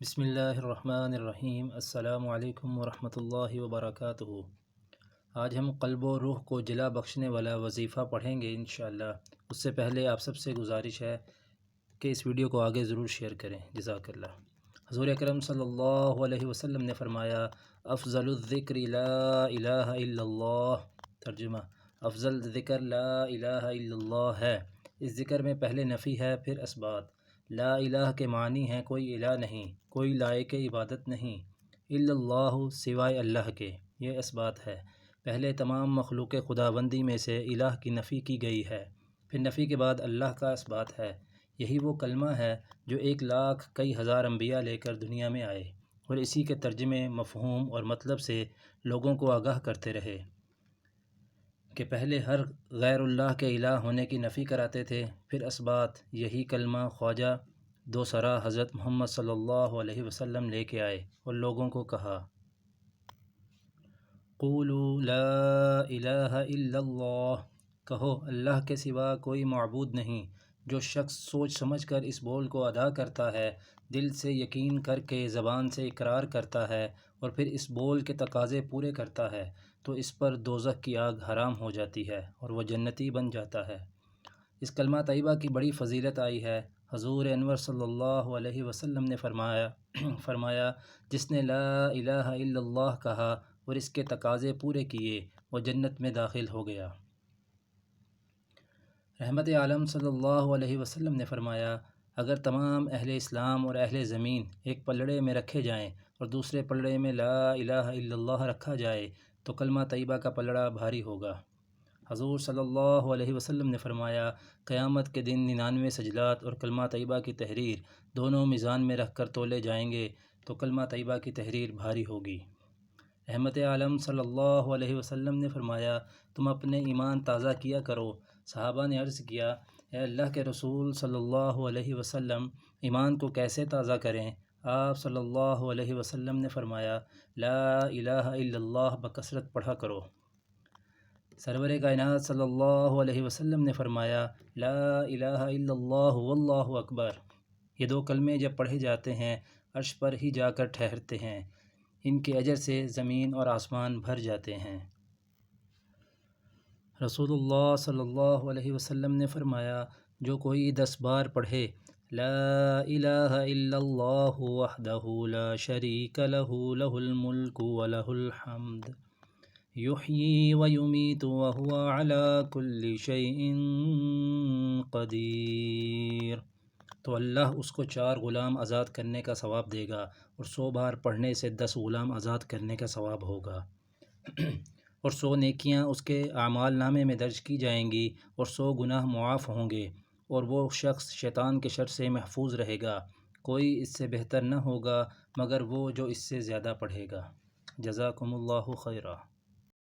بسم اللہ الرحمن الرحیم۔ السلام علیکم ورحمۃ اللہ وبرکاتہ۔ آج ہم قلب و روح کو جلا بخشنے والا وظیفہ پڑھیں گے انشاءاللہ۔ اس سے پہلے آپ سب سے گزارش ہے کہ اس ویڈیو کو آگے ضرور شیئر کریں، جزاک اللہ۔ حضور اکرم صلی اللہ علیہ وسلم نے فرمایا، افضل الذکر لا الہ الا اللہ۔ ترجمہ: افضل ذکر لا الہ الا اللہ ہے۔ اس ذکر میں پہلے نفی ہے، پھر اثبات۔ لا الہ کے معنی ہیں کوئی الہ نہیں، کوئی لائق عبادت نہیں، الا اللہ سوائے اللہ کے، یہ اثبات ہے۔ پہلے تمام مخلوق خداوندی میں سے الہ کی نفی کی گئی ہے، پھر نفی کے بعد اللہ کا اثبات ہے۔ یہی وہ کلمہ ہے جو 1,00,000 کئی ہزار انبیاء لے کر دنیا میں آئے اور اسی کے ترجمے، مفہوم اور مطلب سے لوگوں کو آگاہ کرتے رہے کہ پہلے ہر غیر اللہ کے الہ ہونے کی نفی کراتے تھے، پھر اثبات۔ یہی کلمہ خواجہ دوسرا حضرت محمد صلی اللہ علیہ وسلم لے کے آئے اور لوگوں کو کہا، قولوا لا الہ الا اللہ، کہو اللہ کے سوا کوئی معبود نہیں۔ جو شخص سوچ سمجھ کر اس بول کو ادا کرتا ہے، دل سے یقین کر کے زبان سے اقرار کرتا ہے اور پھر اس بول کے تقاضے پورے کرتا ہے، تو اس پر دوزخ کی آگ حرام ہو جاتی ہے اور وہ جنتی بن جاتا ہے۔ اس کلمہ طیبہ کی بڑی فضیلت آئی ہے۔ حضور انور صلی اللہ علیہ وسلم نے فرمایا جس نے لا الہ الا اللہ کہا اور اس کے تقاضے پورے کیے، وہ جنت میں داخل ہو گیا۔ رحمت عالم صلی اللہ علیہ وسلم نے فرمایا، اگر تمام اہل اسلام اور اہل زمین ایک پلڑے میں رکھے جائیں اور دوسرے پلڑے میں لا الہ الا اللہ رکھا جائے تو کلمہ طیبہ کا پلڑا بھاری ہوگا۔ حضور صلی اللہ علیہ وسلم نے فرمایا، قیامت کے دن 99 سجلات اور کلمہ طیبہ کی تحریر دونوں میزان میں رکھ کر تولے جائیں گے تو کلمہ طیبہ کی تحریر بھاری ہوگی۔ رحمت عالم صلی اللہ علیہ وسلم نے فرمایا، تم اپنے ایمان تازہ کیا کرو۔ صحابہ نے عرض کیا، اے اللہ کے رسول صلی اللہ علیہ وسلم، ایمان کو کیسے تازہ کریں؟ آپ صلی اللہ علیہ وسلم نے فرمایا، لا الہ الا اللہ بکثرت پڑھا کرو۔ سرور کائنات صلی اللہ علیہ وسلم نے فرمایا، لا الہ الا اللہ واللہ اکبر۔ یہ دو کلمے جب پڑھے جاتے ہیں عرش پر ہی جا کر ٹھہرتے ہیں، ان کے اجر سے زمین اور آسمان بھر جاتے ہیں۔ رسول اللہ صلی اللہ علیہ وسلم نے فرمایا، جو کوئی 10 بار پڑھے، لا الہ الا اللہ وحدہ لا شریک لہ لہ الملک ولہ الحمد یحیی ویمیت وہو علی کل شیء قدیر، تو اللہ اس کو 4 غلام آزاد کرنے کا ثواب دے گا اور 100 بار پڑھنے سے 10 غلام آزاد کرنے کا ثواب ہوگا، اور 100 نیکیاں اس کے اعمال نامے میں درج کی جائیں گی اور 100 گناہ معاف ہوں گے، اور وہ شخص شیطان کے شر سے محفوظ رہے گا۔ کوئی اس سے بہتر نہ ہوگا مگر وہ جو اس سے زیادہ پڑھے گا۔ جزاکم اللہ خیرا۔